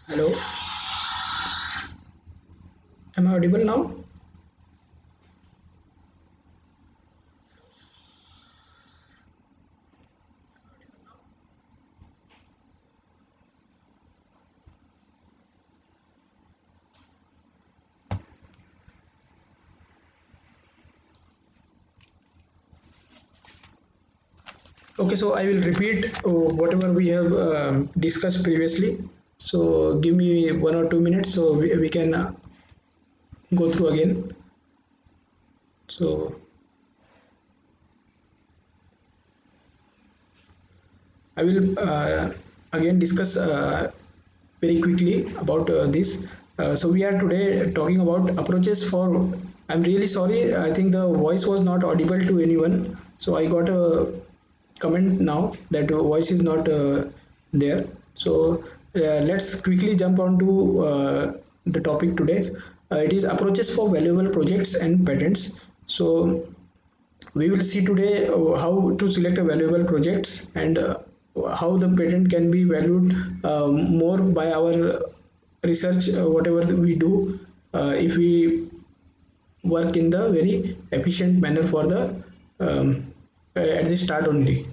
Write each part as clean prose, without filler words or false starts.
Hello, am I audible now? Okay, so I will repeat whatever we have discussed previously. So give me 1 or 2 minutes so we can go through again. So I will again discuss very quickly about this. So we are today talking about approaches for. I'm really sorry. I think the voice was not audible to anyone. So I got a comment now that voice is not there. So let's quickly jump on to the topic today. It is approaches for valuable projects and patents. So we will see today how to select a valuable projects and how the patent can be valued more by our research, whatever we do, if we work in the very efficient manner for the at the start only.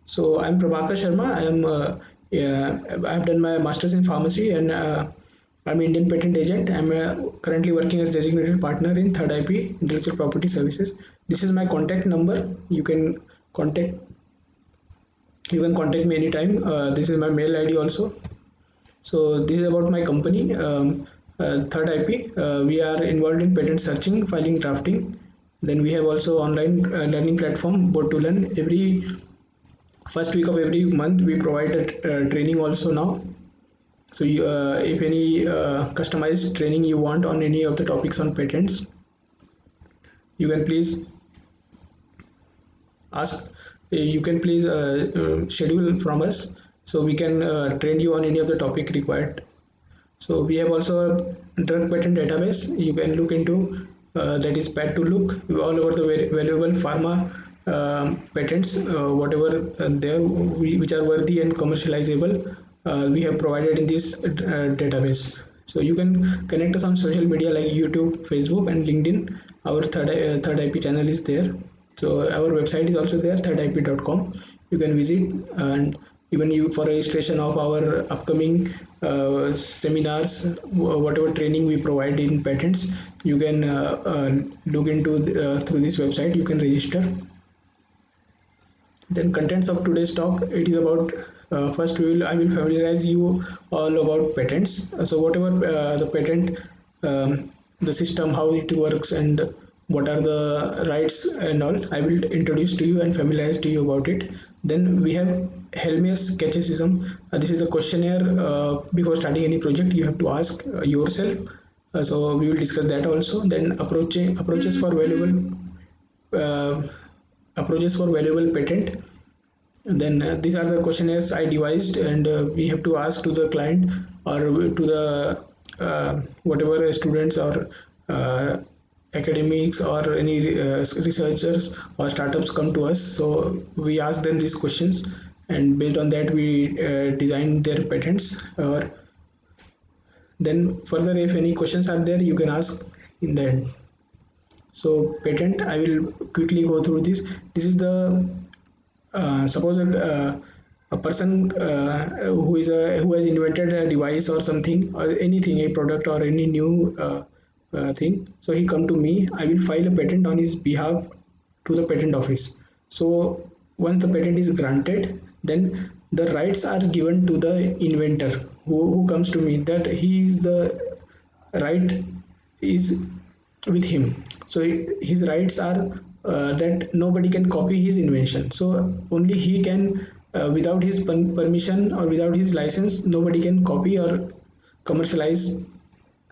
So I'm Prabhakar Sharma. Yeah, I've done my masters in pharmacy and I'm Indian patent agent. I'm currently working as designated partner in Third IP Intellectual Property Services. This is my contact number. Contact you can contact me anytime. This is my mail ID also. So this is about my company, Third IP. We are involved in patent searching, filing, drafting. Then we have also online learning platform, Board to Learn. Every first week of every month, we provide a training also now. So if any customized training you want on any of the topics on patents, you can please ask. You can please schedule from us so we can train you on any of the topic required. So we have also a drug patent database you can look into, that is Pat to look all over the valuable pharma patents, whatever there which are worthy and commercializable, we have provided in this database. So you can connect us on social media like YouTube, Facebook, and LinkedIn. Our third IP channel is there. So our website is also there, thirdip.com. You can visit, and even you for registration of our upcoming seminars, whatever training we provide in patents, you can look into through this website. You can register. Then contents of today's talk, it is about first I will familiarize you all about patents. So whatever the patent, the system, how it works, and what are the rights and all, I will introduce to you and familiarize to you about it. Then we have Helmer's skepticism. This is a questionnaire before starting any project you have to ask yourself. So we will discuss that also. Then approaches for valuable uh, approaches for valuable patent. And then these are the questionnaires I devised, and we have to ask to the client or to the whatever students or uh, academics or any researchers or startups come to us. So we ask them these questions, and based on that we design their patents. Or then further, if any questions are there, you can ask in the end. So patent, I will quickly go through this. This is the suppose a person who has invented a device or something or anything, a product or any new thing. So he come to me. I will file a patent on his behalf to the patent office. So once the patent is granted, then the rights are given to the inventor who comes to me. That he is the right is with him. So his rights are that nobody can copy his invention. So only he can, without his permission or without his license, nobody can copy or commercialize,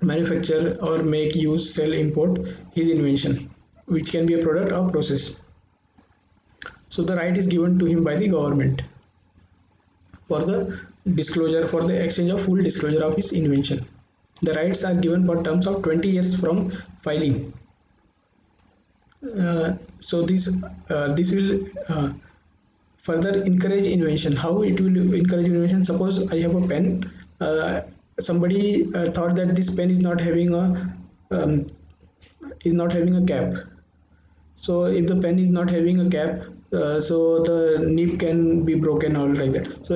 manufacture, or make, use, sell, import his invention, which can be a product or process. So the right is given to him by the government for the disclosure, for the exchange of full disclosure of his invention. The rights are given for terms of 20 years from filing. So this will further encourage invention. How it will encourage invention? Suppose I have a pen. somebody thought that this pen um, is not having a cap. So if the pen is not having a cap, so the nib can be broken or like that. So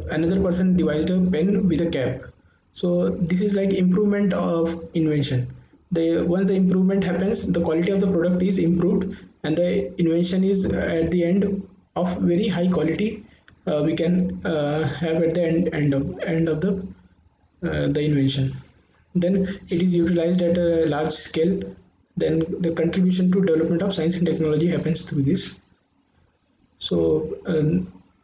another person devised a pen with a cap. So this is like improvement of invention. Once the improvement happens, the quality of the product is improved, and the invention is at the end of very high quality. We can have at the end of the invention. Then it is utilized at a large scale. Then the contribution to development of science and technology happens through this. So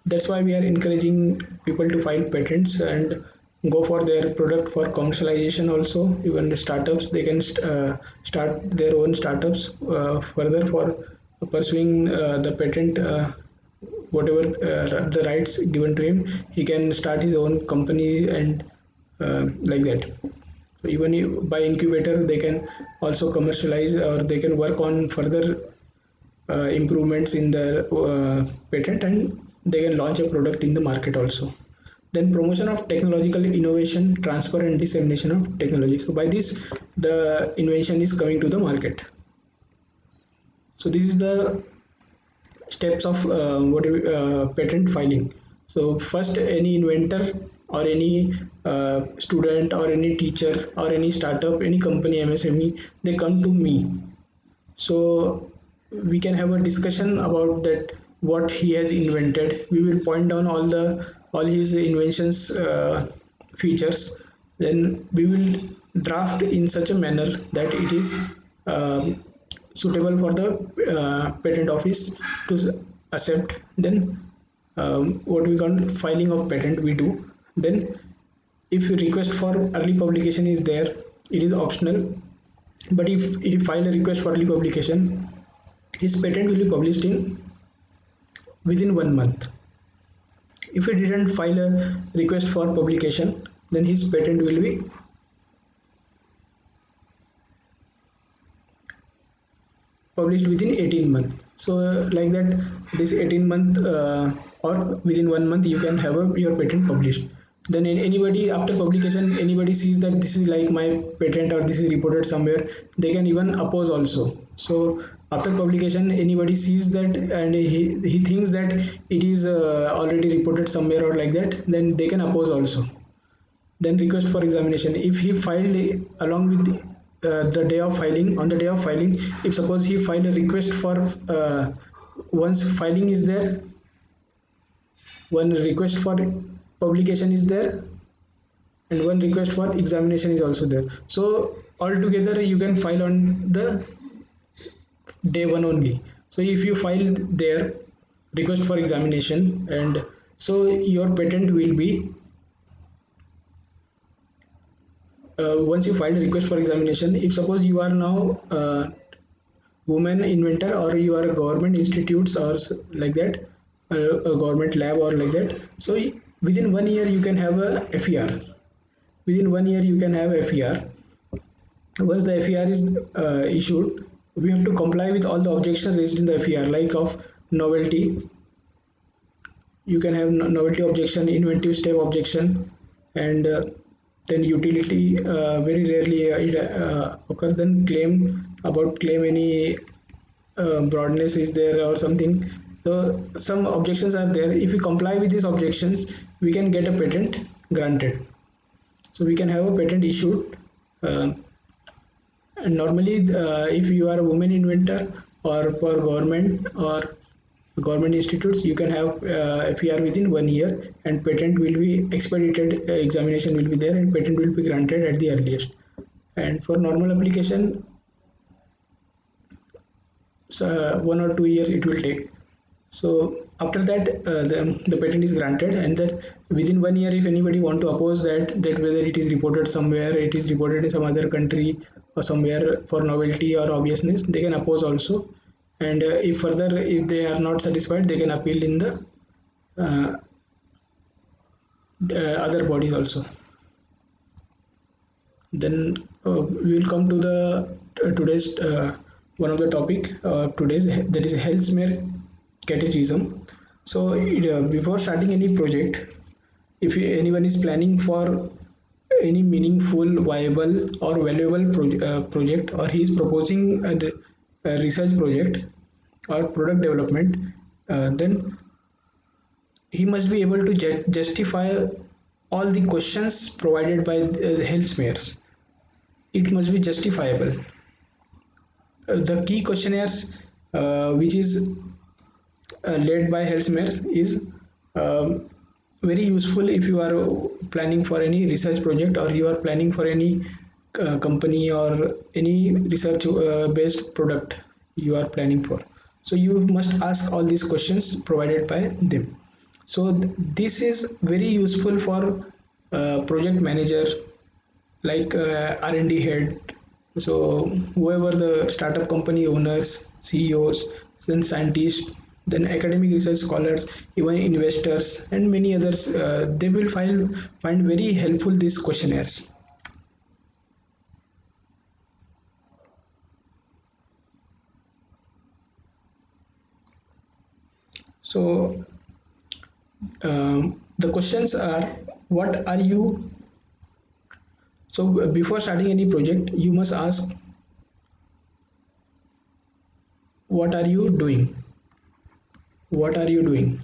that's why we are encouraging people to file patents and go for their product for commercialization. Also, even the startups, they can start their own startups further for pursuing the patent. Whatever the rights given to him, he can start his own company and like that. So even by incubator, they can also commercialize, or they can work on further improvements in the patent, and they can launch a product in the market also. Then promotion of technological innovation, transfer and dissemination of technology. So by this, the invention is coming to the market. So this is the steps of patent filing. So first, any inventor or any student or any teacher or any startup, any company, MSME, they come to me. So we can have a discussion about that, what he has invented. We will point down all his inventions features. Then we will draft in such a manner that it is suitable for the patent office to accept. Then what we call filing of patent we do. Then if request for early publication is there, it is optional. But if he file a request for early publication, his patent will be published in within 1 month. If he didn't file a request for publication, then his patent will be published within 18 months. So like that, this 18 month or within 1 month, you can have your patent published. Then anybody after publication, anybody sees that this is like my patent or this is reported somewhere, they can even oppose also. So after publication, anybody sees that and he thinks that it is already reported somewhere or like that, then they can oppose also. Then request for examination, if he filed along with the day of filing, on the day of filing, if suppose he filed a request for once filing is there, one request for publication is there, and one request for examination is also there. So altogether you can file on the day one only. So if you file there request for examination, and so your patent will be once you file a request for examination, if suppose you are now woman inventor, or you are a government institutes or like that, a government lab or like that, so within 1 year you can have a FER. Within 1 year you can have FER. Once the FER is issued, we have to comply with all the objections raised in the FER, like of novelty. You can have novelty objection, inventive step objection, and then utility. Very rarely it occurs. Then claim any broadness is there or something. So some objections are there. If we comply with these objections, we can get a patent granted. So we can have a patent issued. And normally, if you are a woman inventor or for government or government institutes, you can have FER within 1 year, and patent will be expedited. Examination will be there, and patent will be granted at the earliest. And for normal application, 1 or 2 years it will take. So after that, the patent is granted, and that within 1 year, if anybody want to oppose that whether it is reported somewhere, it is reported in some other country or somewhere for novelty or obviousness, they can oppose also. And if they are not satisfied, they can appeal in uh, the other bodies also. Then we will come to the today's one of the topic today's, that is Healthmere catechism. So before starting any project, if anyone is planning for any meaningful, viable or valuable project, or he is proposing a research project or product development, then he must be able to justify all the questions provided by health mayors. It must be justifiable. The key questionnaires which is led by health mayors is um, very useful if you are planning for any research project, or you are planning for any company or any research based product you are planning for. So you must ask all these questions provided by them. So this is very useful for project manager, like R&D head, so whoever the startup company owners, CEOs, then scientists, then academic research scholars, even investors and many others, they will find very helpful these questionnaires. So the questions are, what are you, so before starting any project you must ask, what are you doing, what are you doing.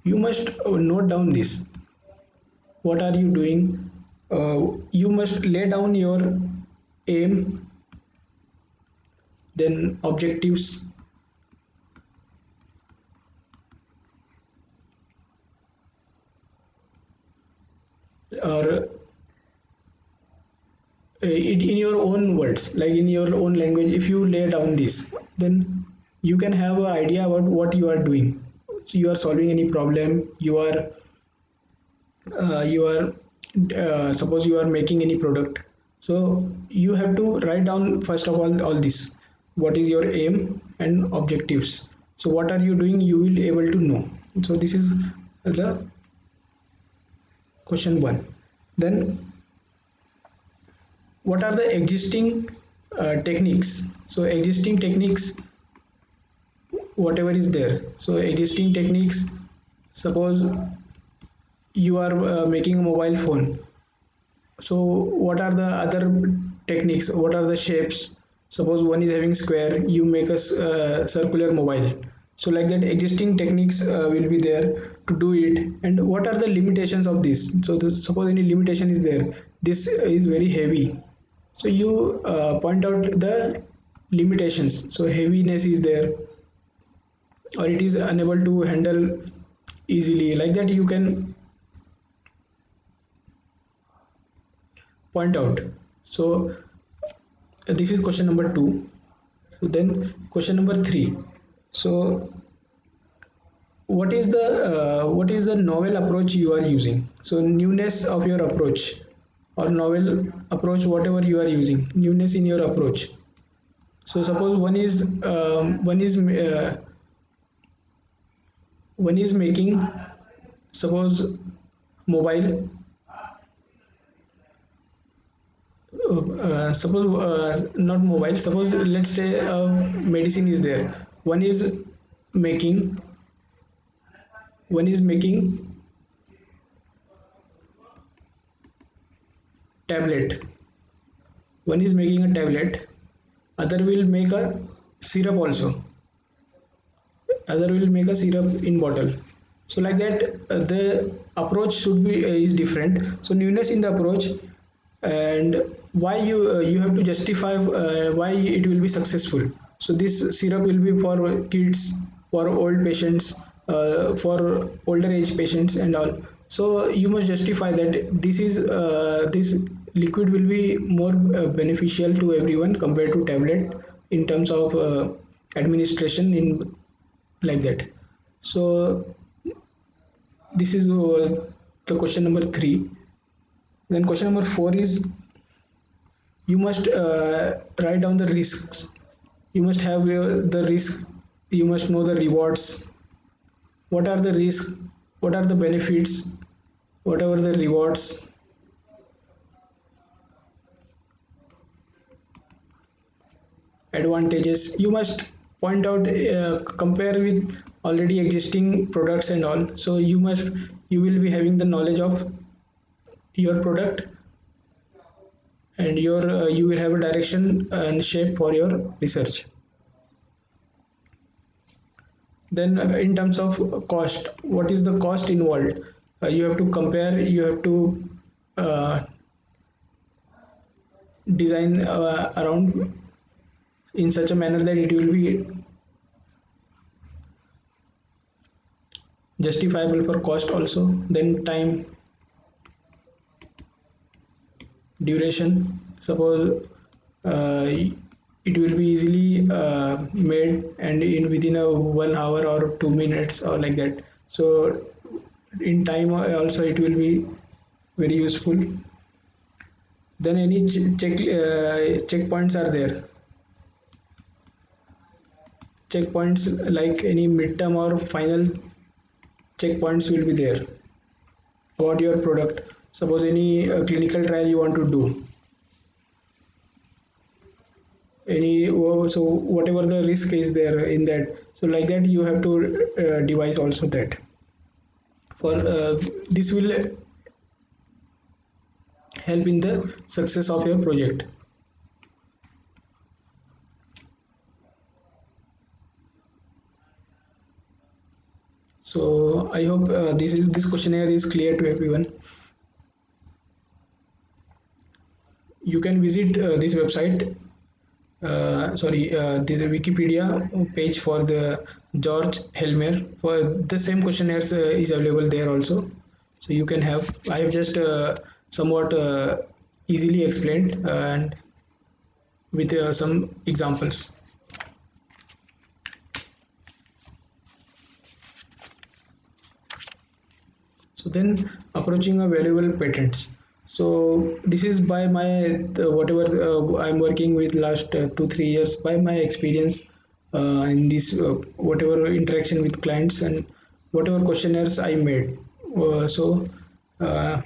You must note down this, what are you doing. You must lay down your aim, then objectives, or it in your own words, like in your own language. If you lay down this, then you can have an idea about what you are doing. So you are solving any problem, you are suppose you are making any product. So you have to write down first of all this, what is your aim and objectives. So what are you doing, you will able to know. So this is the question one. Then what are the existing techniques. So existing techniques, whatever is there. So existing techniques, suppose you are making a mobile phone. So what are the other techniques, what are the shapes. Suppose one is having square, you make a circular mobile. So like that existing techniques will be there to do it. And what are the limitations of this. So suppose any limitation is there, this is very heavy. So you point out the limitations. So heaviness is there, or it is unable to handle easily, like that you can point out. So this is question number 2. So then question number 3. So what is the novel approach you are using. So newness of your approach, or novel approach, whatever you are using, newness in your approach. So suppose one is making, suppose mobile, suppose not mobile, suppose let's say medicine is there. One is making, one is making tablet, one is making a tablet, other will make a syrup also, other will make a syrup in bottle. So like that the approach should be is different. So newness in the approach, and why you have to justify why it will be successful. So this syrup will be for kids, for old patients, for older age patients and all. So you must justify that this liquid will be more beneficial to everyone compared to tablet in terms of administration in, like that. So this is the question number 3. Then question number 4 is, you must write down the risks. You must have the risk, you must know the rewards. What are the risks, what are the benefits, what are the rewards. Advantages, you must point out, compare with already existing products and all. So you will be having the knowledge of your product, and your you will have a direction and shape for your research. Then in terms of cost, what is the cost involved? You have to compare, you have to uh, design around in such a manner that it will be justifiable for cost also. Then time, duration, suppose uh, it will be easily made and in within a 1 hour or 2 minutes or like that. So in time also it will be very useful. Then any checkpoints are there, checkpoints like any midterm or final checkpoints will be there about your product. Suppose any clinical trial you want to do, any so whatever the risk is there in that, so like that you have to devise also that for this will help in the success of your project. So I hope this questionnaire is clear to everyone. You can visit this website, sorry, this is Wikipedia page for the George Helmer. For the same questionnaires is available there also. So you can have. I have just somewhat easily explained and with some examples. So then approaching a valuable patents. So this is by my whatever I'm working with last 2 3 years, by my experience in this whatever interaction with clients and whatever questionnaires I made. So uh,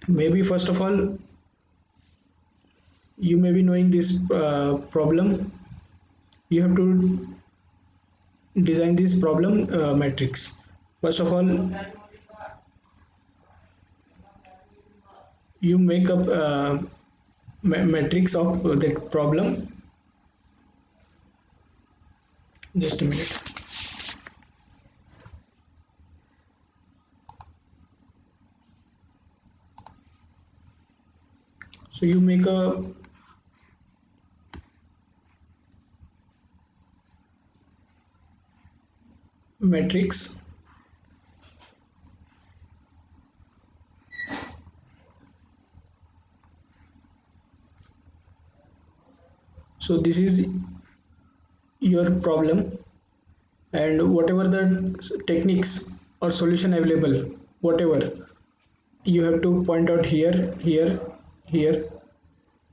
maybe first of all you may be knowing this problem. You have to design this problem matrix. First of all, you make up matrix of that problem. Just a minute. So you make a matrix. So this is your problem, and whatever the techniques or solution available, whatever you have to point out here, here, here,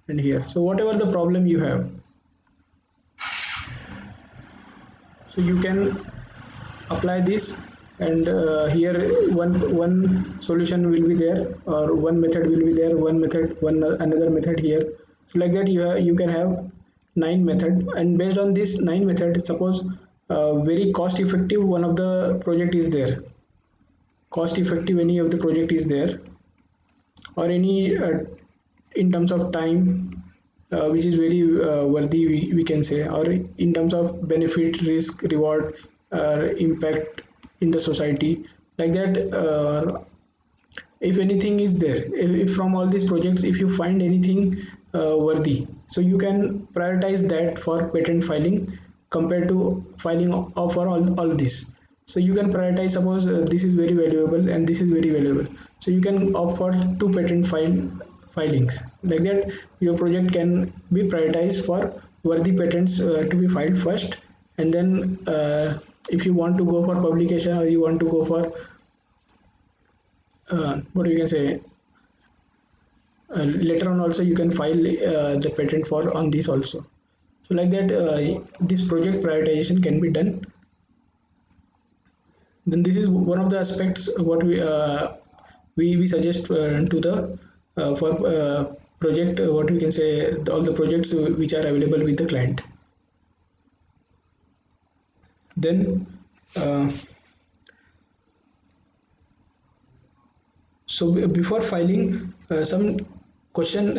and here. So whatever the problem you have, so you can apply this, and here one solution will be there, or one method will be there, one method, one another method here. So like that you can have 9 method, and based on this 9 method, suppose very cost effective one of the project is there, cost effective any of the project is there, or any in terms of time which is very worthy, we can say, or in terms of benefit, risk, reward, impact in the society, like that. If anything is there, if from all these projects if you find anything worthy, so you can prioritize that for patent filing compared to filing for all this. So you can prioritize, suppose this is very valuable and this is very valuable, so you can opt for two patent filings. Like that your project can be prioritized for worthy patents to be filed first, and then if you want to go for publication, or you want to go for what you can say, later on also you can file the patent for on this also. So like that this project prioritization can be done. Then this is one of the aspects what we suggest to the for project, what we can say, all the projects which are available with the client. Then uh, before filing, some question,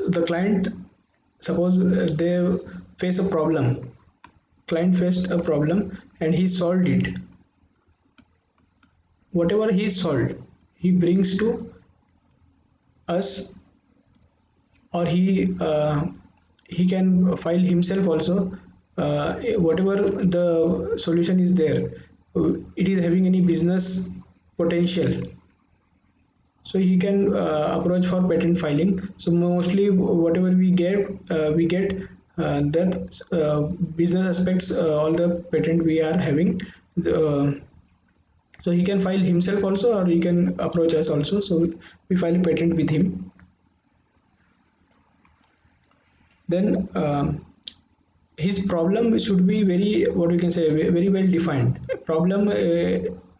the client, suppose they face a problem, client faced a problem and he solved it. Whatever he solved, he brings to us, or he can file himself also. Whatever the solution is there, it is having any business potential, so he can approach for patent filing. So mostly whatever we get that business aspects, all the patent we are having, uh, so he can file himself also, or he can approach us also, so we file a patent with him. Then his problem should be very, what we can say, very well defined. Problem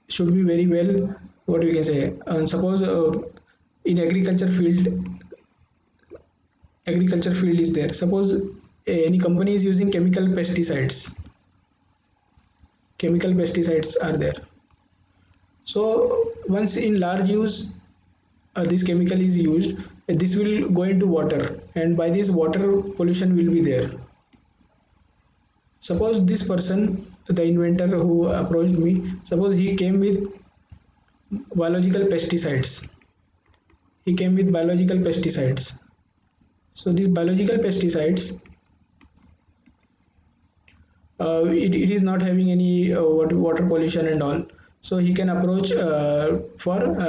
should be very well, what we can say, suppose in agriculture field is there. Suppose any company is using chemical pesticides are there. So once in large use, this chemical is used, this will go into water, and by this water pollution will be there. Suppose this person, the inventor who approached me, suppose he came with biological pesticides. He came with biological pesticides. So these biological pesticides, it is not having any water pollution and all. So he can approach for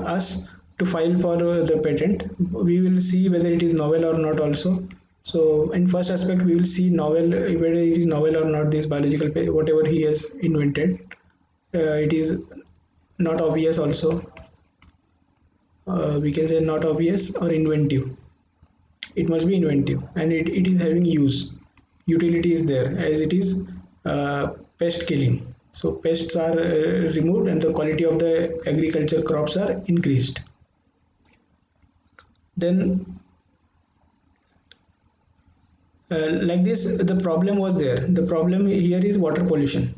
us to file for the patent. We will see whether it is novel or not also. So in first aspect we will see novel, whether it is novel or not, this biological whatever he has invented. It is not obvious also. We can say not obvious or inventive. It must be inventive, and it is having use, utility is there, as it is pest killing. So pests are removed and the quality of the agriculture crops are increased. Then like this, the problem was there, the problem here is water pollution,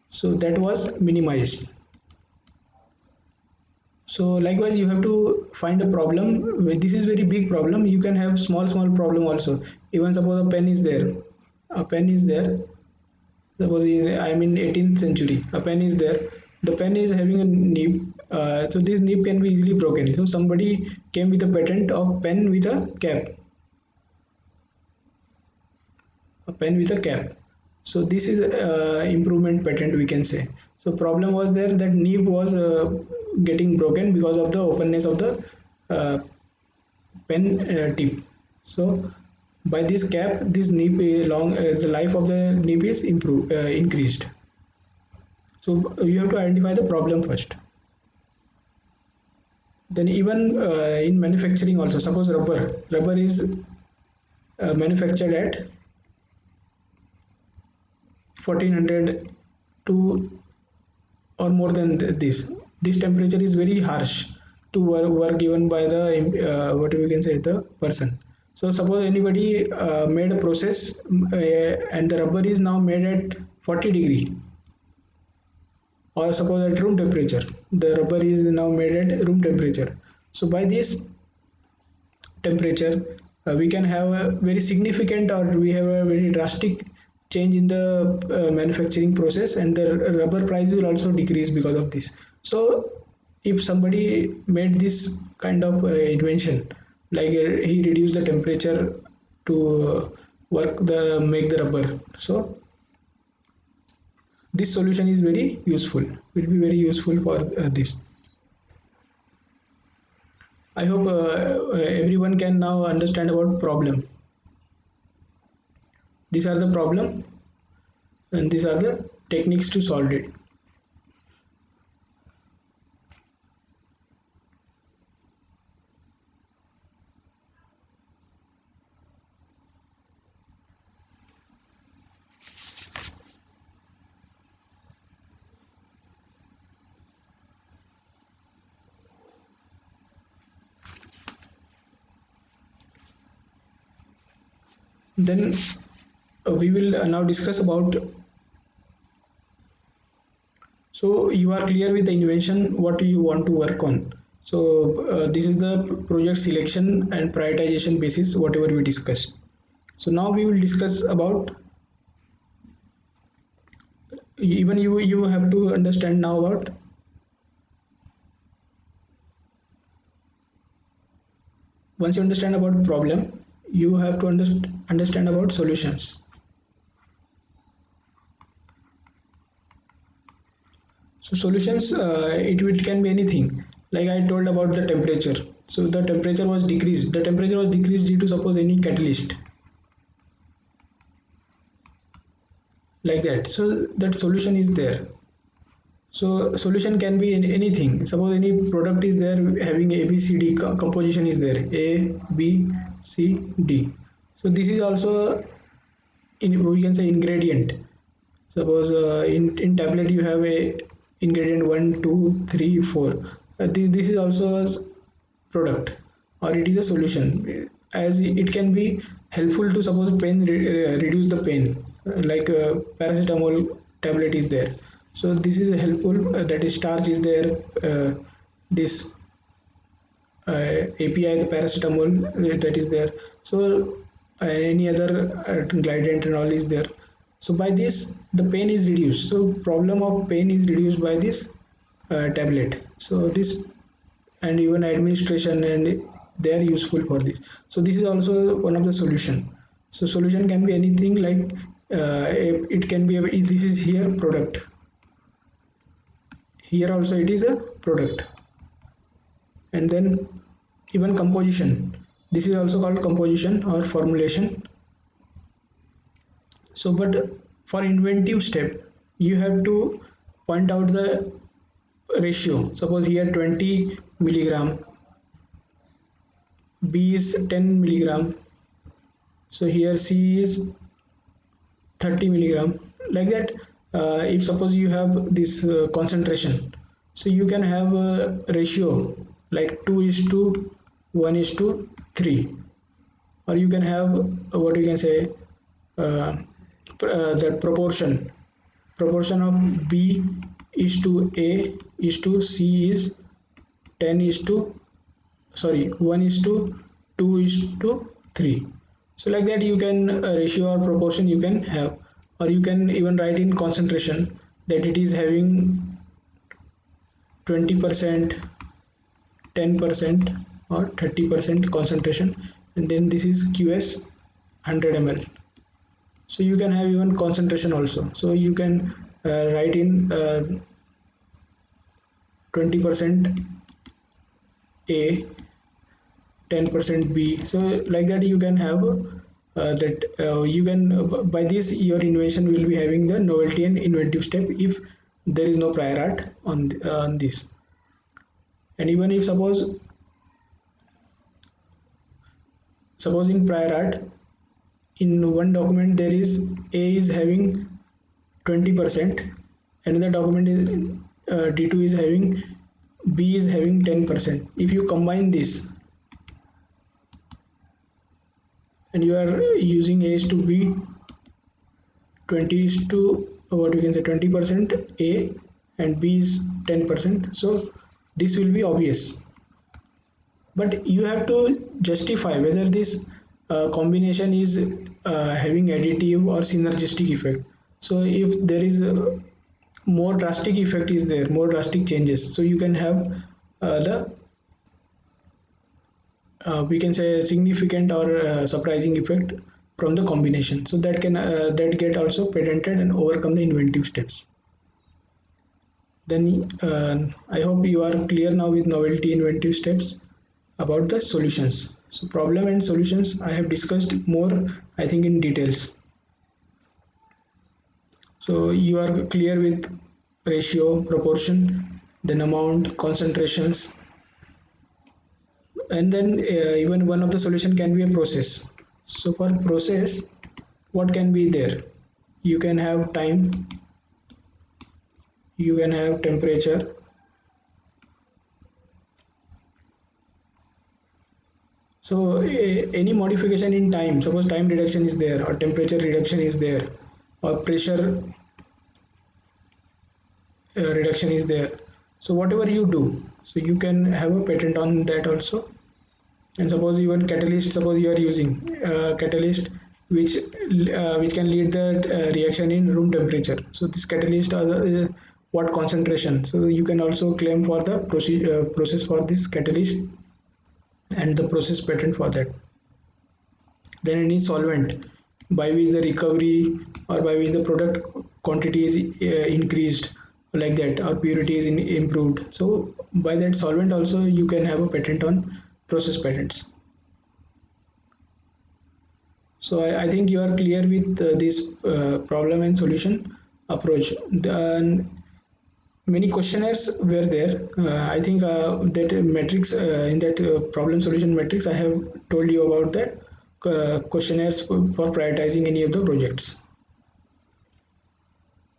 so that was minimized. So likewise you have to find a problem. This is very big problem, you can have small problem also. Even suppose a pen is there, a pen is there, suppose I'm in 18th century, a pen is there, the pen is having a nib, so this nib can be easily broken. So somebody came with a patent of pen with a cap, a pen with a cap. So this is improvement patent, we can say. So problem was there, that nib was getting broken because of the openness of the uh, pen tip. So by this cap, this nib the life of the nib is increased. So you have to identify the problem first. Then even in manufacturing also, suppose rubber is manufactured at 1400 to or more than this temperature is very harsh to work given by the what we can say, the person. So suppose anybody made a process, and the rubber is now made at 40 degree, or suppose at room temperature, the rubber is now made at room temperature. So by this temperature, we can have a very significant, or we have a very drastic change in the manufacturing process, and the rubber price will also decrease because of this. So if somebody made this kind of invention, like he reduced the temperature to make the rubber, so this solution is very useful, will be very useful for this. I hope everyone can now understand about problem. These are the problem, and these are the techniques to solve it. Then we will now discuss about. So you are clear with the invention, what you want to work on. So this is the project selection and prioritization basis, whatever we discussed. So now we will discuss about, even you have to understand now about, once you understand about problem, you have to understand about solutions. So solutions, it can be anything. Like I told about the temperature. So the temperature was decreased. The temperature was decreased due to suppose any catalyst, like that. So that solution is there. So solution can be in anything. Suppose any product is there having A B C D composition is there, A B C D. So this is also in, we can say, ingredient. Suppose in tablet you have a ingredient 1 2 3 4. This is also a product, or it is a solution, as it can be helpful to suppose pain, reduce the pain, like paracetamol tablet is there. So this is helpful, that is starch is there, this API, the paracetamol, that is there. So any other glycine and all is there. So by this the pain is reduced. So problem of pain is reduced by this tablet. So this, and even administration, and they are useful for this. So this is also one of the solution. So solution can be anything, like it can be this is here product, here also it is a product. And then even composition, this is also called composition or formulation. So but for inventive step you have to point out the ratio. Suppose here 20 milligram, B is 10 milligram, so here C is 30 milligram, like that. If suppose you have this concentration, so you can have a ratio like 2 is to 1 is to 3, or you can have what you can say, that proportion of B is to A is to C is 10 is to, sorry, 1 is to 2 is to 3. So like that you can ratio or proportion you can have, or you can even write in concentration that it is having 20%, 10% or 30% concentration, and then this is QS 100 ml. So you can have even concentration also. So you can write in 20% A, 10% B. So like that you can have that you can, by this your invention will be having the novelty and inventive step if there is no prior art on this. And even if suppose in prior art, in one document there is A is having 20%, another document is D2 is having, B is having 10%. If you combine this and you are using A is to B, 20 is to, what you can say, 20% A and B is 10%, so this will be obvious. But you have to justify whether this combination is having additive or synergistic effect. So if there is a more drastic effect is there, more drastic changes, so you can have the we can say significant or surprising effect from the combination. So that can that get also patented and overcome the inventive steps. Then I hope you are clear now with novelty, inventive steps, about the solutions. So problem and solutions I have discussed more, I think, in details. So you are clear with ratio, proportion, then amount, concentrations, and then even one of the solution can be a process. So for process, what can be there? You can have time, you can have temperature, So any modification in time, suppose time reduction is there or temperature reduction is there or pressure reduction is there, so whatever you do, so you can have a patent on that also. And suppose even catalyst, suppose you are using catalyst which can lead the reaction in room temperature, so this catalyst are what concentration, so you can also claim for the process for this catalyst and the process patent for that. Then any solvent by which the recovery or by which the product quantity is increased like that, or purity is improved, so by that solvent also you can have a patent on process patents. So I think you are clear with this problem and solution approach. Many questionnaires were there. I think that matrix in that problem solution matrix, I have told you about that questionnaires for prioritizing any of the projects.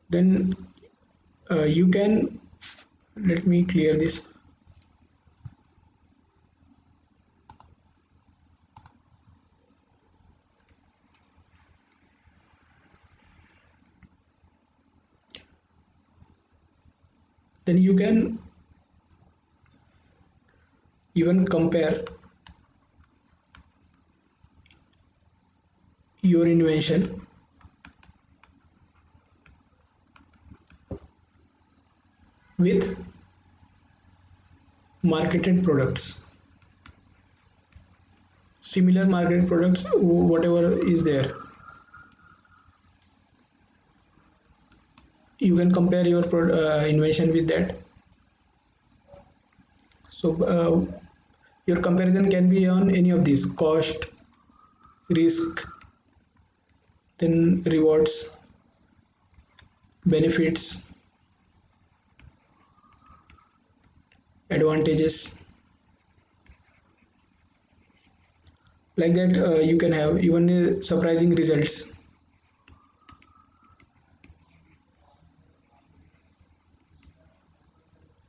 Then you can, let me clear this. Then you can even compare your invention with marketed products, similar marketed products, whatever is there. You can compare your invention with that. So your comparison can be on any of these: cost, risk, then rewards, benefits, advantages, like that. You can have even surprising results.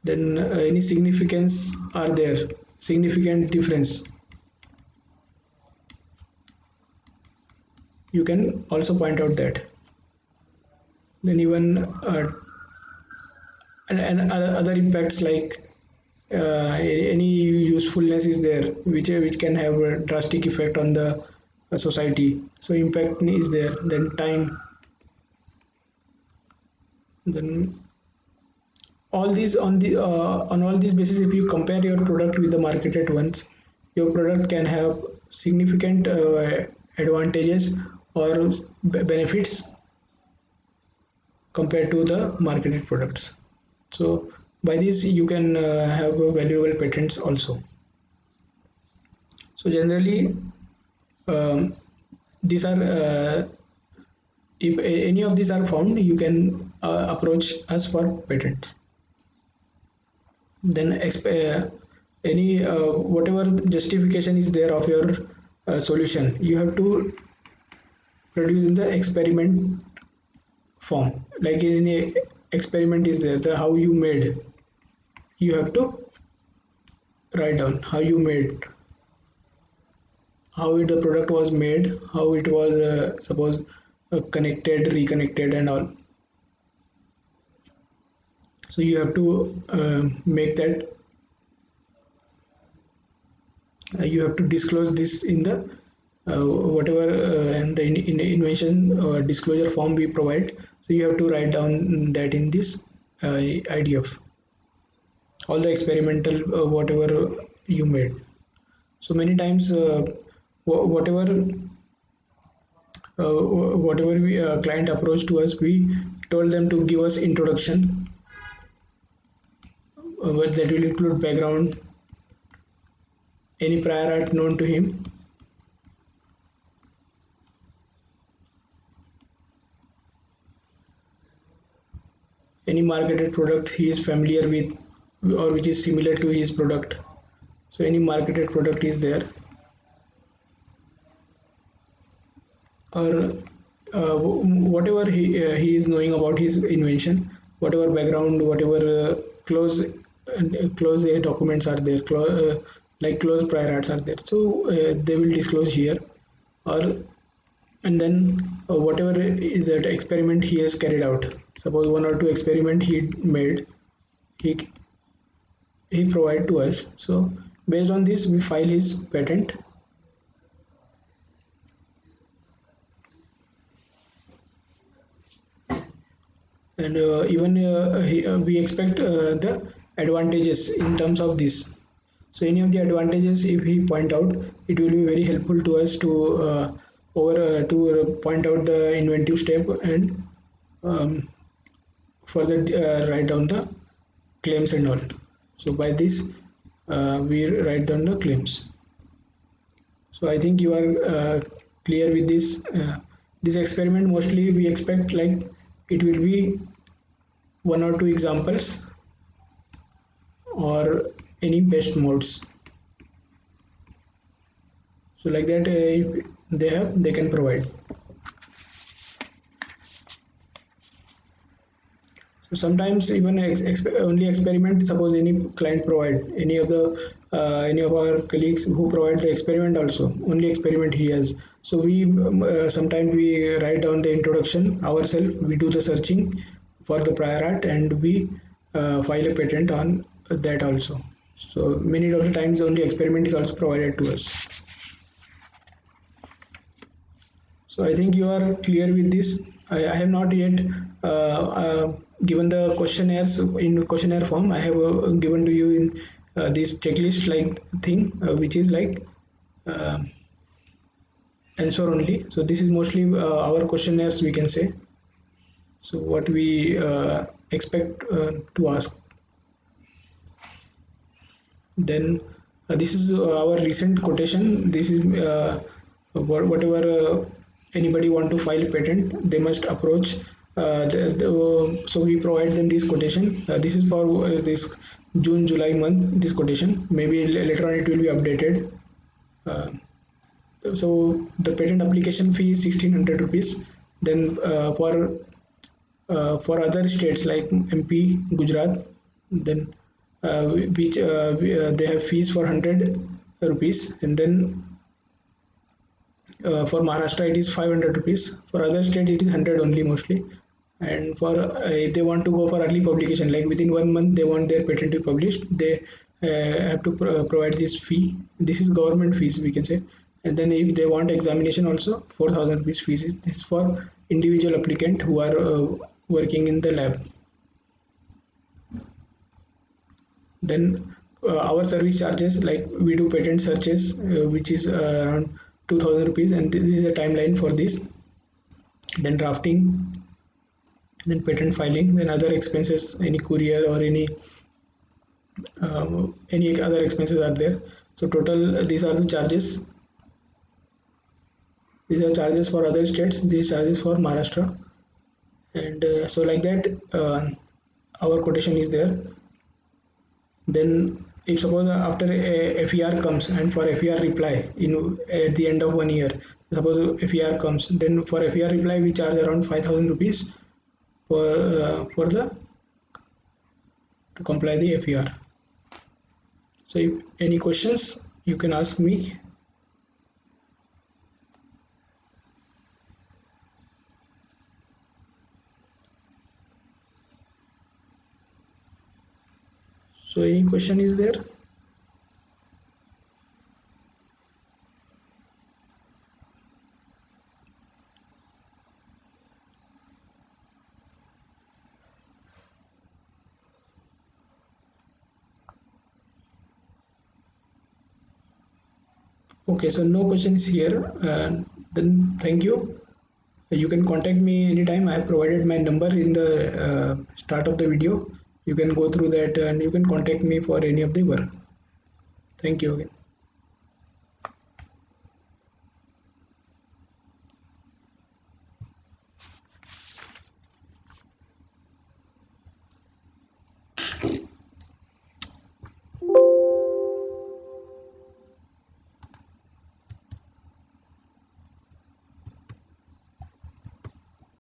Then any significance are there, significant difference, you can also point out that. Then even and other impacts like any usefulness is there which can have a drastic effect on the society, so impact is there. Then time, then all these on all these basis, if you compare your product with the marketed ones, your product can have significant advantages or benefits compared to the marketed products. So by this you can have valuable patents also. So generally these are if any of these are found, you can approach us for patent. Then any whatever justification is there of your solution, you have to produce in the experiment form. Like in a experiment is there, the how you made, you have to write down how you made, how the product was made, how it was suppose connected, reconnected and all. So you have to make that, you have to disclose this in the whatever in the invention disclosure form we provide. So you have to write down that in this IDF, all the experimental whatever you made. So many times whatever whatever we client approached to us, we told them to give us introduction that will include background, any prior art known to him, any marketed product he is familiar with or which is similar to his product. So any marketed product is there, or whatever he is knowing about his invention, whatever background, whatever close documents are there, like closed prior arts are there, so they will disclose here. Or and then whatever is that experiment he has carried out, suppose one or two experiment he made, he he provide to us. So based on this we file his patent. And even we expect the advantages in terms of this. So any of the advantages if he point out, it will be very helpful to us to point out the inventive step and um, further write down the claims and all. So by this we write down the claims. So I think you are clear with this. This experiment mostly we expect like it will be one or two examples or any best modes. So like that if they have, they can provide. So sometimes even only experiment, suppose any client provide, any of our colleagues who provide the experiment also, only experiment he has. So we sometimes we write down the introduction ourselves, we do the searching for the prior art and we file a patent on that also. So many of the times only experiment is also provided to us. So I think you are clear with this. I have not yet given the questionnaires in questionnaire form. I have given to you in this checklist like thing, which is like uh, answer only. So this is mostly our questionnaires we can say. So what we expect to ask. Then this is our recent quotation. This is whatever anybody want to file patent, they must approach. So we provide them this quotation. This is for this June July month. This quotation maybe later on it will be updated. Uh, so the patent application fee is 1600 rupees. Then for other states like MP, Gujarat, then which they have fees for 100 rupees, and then for Maharashtra it is 500 rupees. For other state it is 100 only mostly. And for if they want to go for early publication, like within 1 month they want their patent to be published, they have to provide this fee. This is government fees we can say. And then if they want examination also, 4000 rupees fees is this for individual applicant who are working in the lab. Then our service charges, like we do patent searches which is around 2000 rupees, and this is a timeline for this. Then drafting, then patent filing, then other expenses, any courier or any other expenses are there. So total these are the charges. These are charges for other states, these charges for Maharashtra. And so like that our quotation is there. Then if suppose after a FER comes and for FER reply at the end of 1 year, suppose FER comes, then for FER reply we charge around 5000 rupees for the to comply the FER. So if any questions you can ask me. So any question is there? Okay, so no questions here. Then thank you. You can contact me anytime. I have provided my number in the start of the video. You can go through that and you can contact me for any of the work. Thank you again.